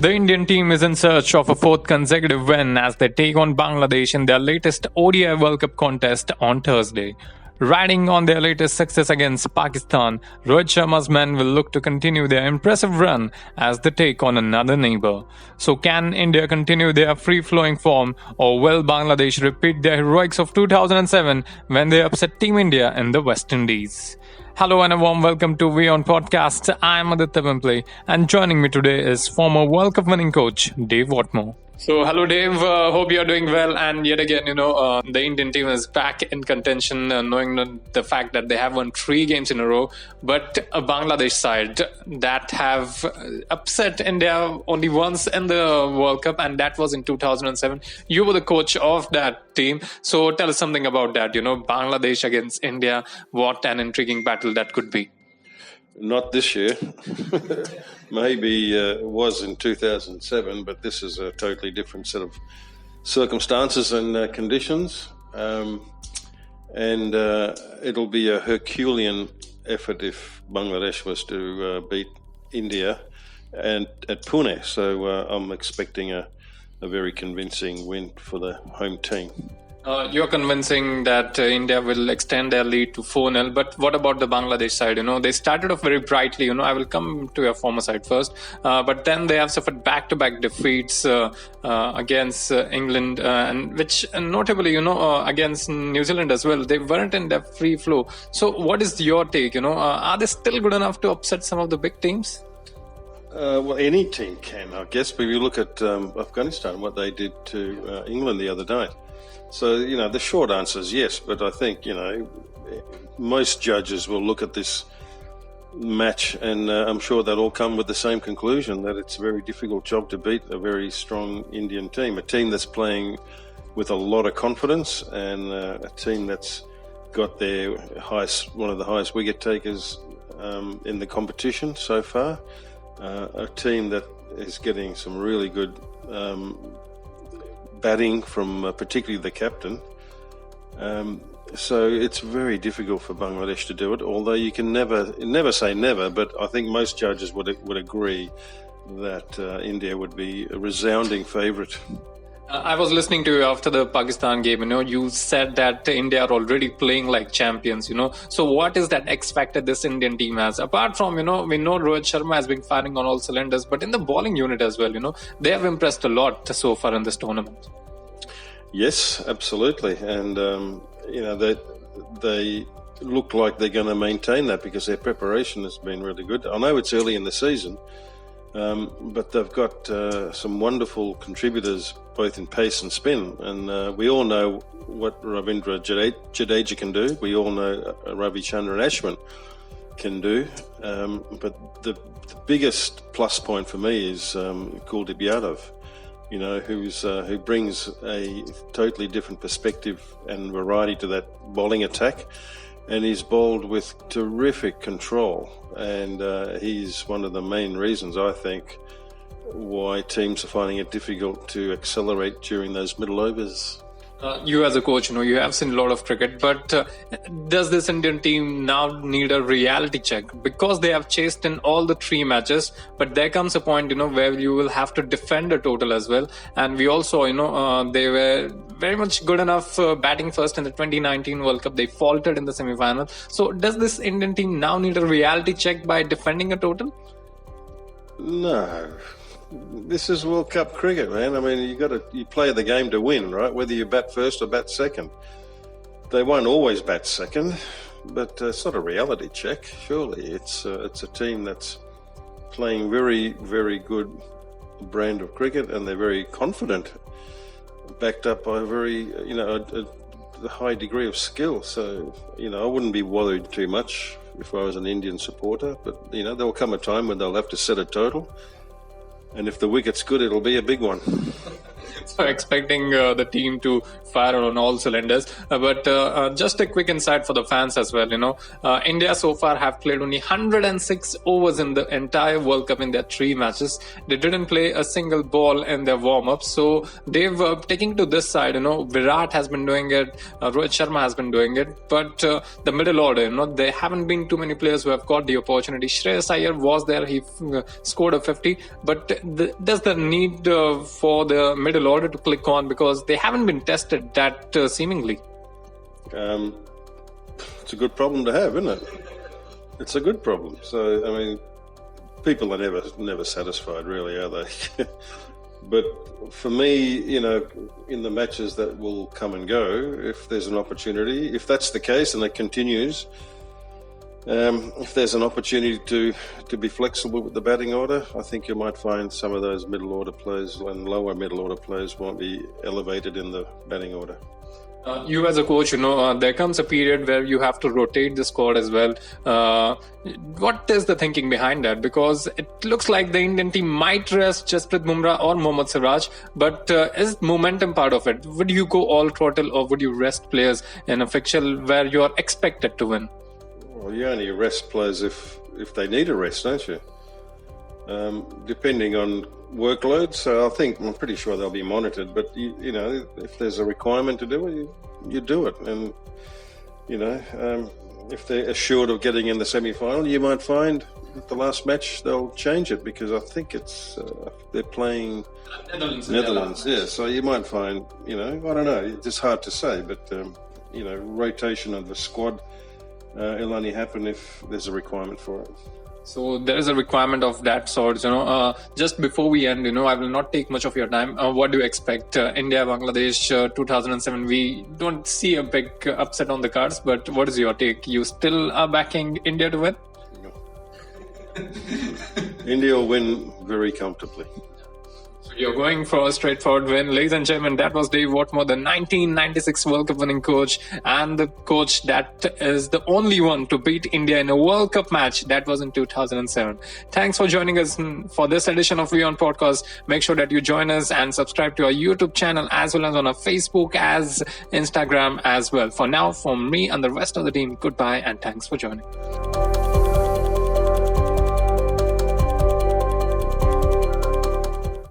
The Indian team is in search of a fourth consecutive win as they take on Bangladesh in their latest ODI World Cup contest on Thursday. Riding on their latest success against Pakistan, Rohit Sharma's men will look to continue their impressive run as they take on another neighbour. So can India continue their free-flowing form, or will Bangladesh repeat their heroics of 2007 when they upset Team India in the West Indies? Hello and a warm welcome to WION Podcast. I'm Aditya Pimpale and joining me today is former World Cup winning coach Dav Whatmore. So, hello Dave, hope you're doing well, and yet again, the Indian team is back in contention, knowing the fact that they have won 3 games in a row, but a Bangladesh side that have upset India only once in the World Cup, and that was in 2007. You were the coach of that team, so tell us something about that, Bangladesh against India, what an intriguing battle that could be. Not this year. Maybe it was in 2007, but this is a totally different set of circumstances and conditions. And it'll be a Herculean effort if Bangladesh was to beat India and at Pune. So I'm expecting a very convincing win for the home team. You're convincing that India will extend their lead to 4-0, but what about the Bangladesh side? They started off very brightly. I will come to your former side first, but then they have suffered back-to-back defeats against England, and which notably, against New Zealand as well. They weren't in their free flow. So what is your take? Are they still good enough to upset some of the big teams? Well, any team can, I guess. But if you look at Afghanistan, what they did to England the other night. So, the short answer is yes, but I think, most judges will look at this match and I'm sure they'll all come with the same conclusion, that it's a very difficult job to beat a very strong Indian team, a team that's playing with a lot of confidence and a team that's got their one of the highest wicket takers in the competition so far, a team that is getting some really good batting from particularly the captain. So it's very difficult for Bangladesh to do it, although you can never say never, but I think most judges would agree that India would be a resounding favourite. I was listening to you after the Pakistan game. You said that India are already playing like champions. So what is that X factor this Indian team has? Apart from we know Rohit Sharma has been firing on all cylinders, but in the bowling unit as well. They have impressed a lot so far in this tournament. Yes, absolutely, and they look like they're going to maintain that because their preparation has been really good. I know it's early in the season, but they've got some wonderful contributors both in pace and spin, and we all know what Ravindra Jadeja can do. We all know Ravichandran Ashwin can do, but the biggest plus point for me is Kuldeep Yadav, who brings a totally different perspective and variety to that bowling attack, and he's bowled with terrific control, and he's one of the main reasons, I think, why teams are finding it difficult to accelerate during those middle overs. You as a coach, you have seen a lot of cricket, but does this Indian team now need a reality check? Because they have chased in all the 3 matches, but there comes a point, where you will have to defend a total as well. And we also, they were very much good enough batting first in the 2019 World Cup. They faltered in the semi-final. So does this Indian team now need a reality check by defending a total? No. This is World Cup cricket, man. I mean, you play the game to win, right? Whether you bat first or bat second. They won't always bat second, but it's not a reality check. Surely, it's a team that's playing very, very good brand of cricket, and they're very confident, backed up by a very, a high degree of skill. So, I wouldn't be worried too much if I was an Indian supporter. But there'll come a time when they'll have to set a total. And if the wicket's good, it'll be a big one. So expecting the team to fire on all cylinders. But just a quick insight for the fans as well. India so far have played only 106 overs in the entire World Cup in their 3 matches. They didn't play a single ball in their warm-up. So they've taken to this side. Virat has been doing it. Rohit Sharma has been doing it. But the middle order, there haven't been too many players who have got the opportunity. Shreyas Iyer was there. He scored a 50. But does the need for the middle order to click on, because they haven't been tested that seemingly? It's a good problem to have, isn't it? It's a good problem. So, I mean, people are never satisfied, really, are they? But for me, in the matches that will come and go, if there's an opportunity, if that's the case and it continues, if there's an opportunity to be flexible with the batting order, I think you might find some of those middle order players and lower middle order players won't be elevated in the batting order. You as a coach, there comes a period where you have to rotate the squad as well. What is the thinking behind that? Because it looks like the Indian team might rest Jasprit Bumrah or Mohammad Siraj, but is momentum part of it? Would you go all throttle, or would you rest players in a fixture where you are expected to win? Well, you only rest players if they need a rest, don't you? Depending on workload. So I'm pretty sure they'll be monitored. But if there's a requirement to do it, you do it. And if they're assured of getting in the semi-final, you might find at the last match they'll change it, because I think they're playing Netherlands. Yeah. So you might find I don't know. It's hard to say, but rotation of the squad. It'll only happen if there's a requirement for it. So there is a requirement of that sort. Just before we end, I will not take much of your time. What do you expect? India, Bangladesh, 2007. We don't see a big upset on the cards, but what is your take? You still are backing India to win? No. India will win very comfortably. So you're going for a straightforward win. Ladies and gentlemen, that was Dav Whatmore, the 1996 World Cup winning coach, and the coach that is the only one to beat India in a World Cup match. That was in 2007. Thanks for joining us for this edition of WION Podcast. Make sure that you join us and subscribe to our YouTube channel, as well as on our Facebook, as Instagram as well. For now, from me and the rest of the team, goodbye and thanks for joining.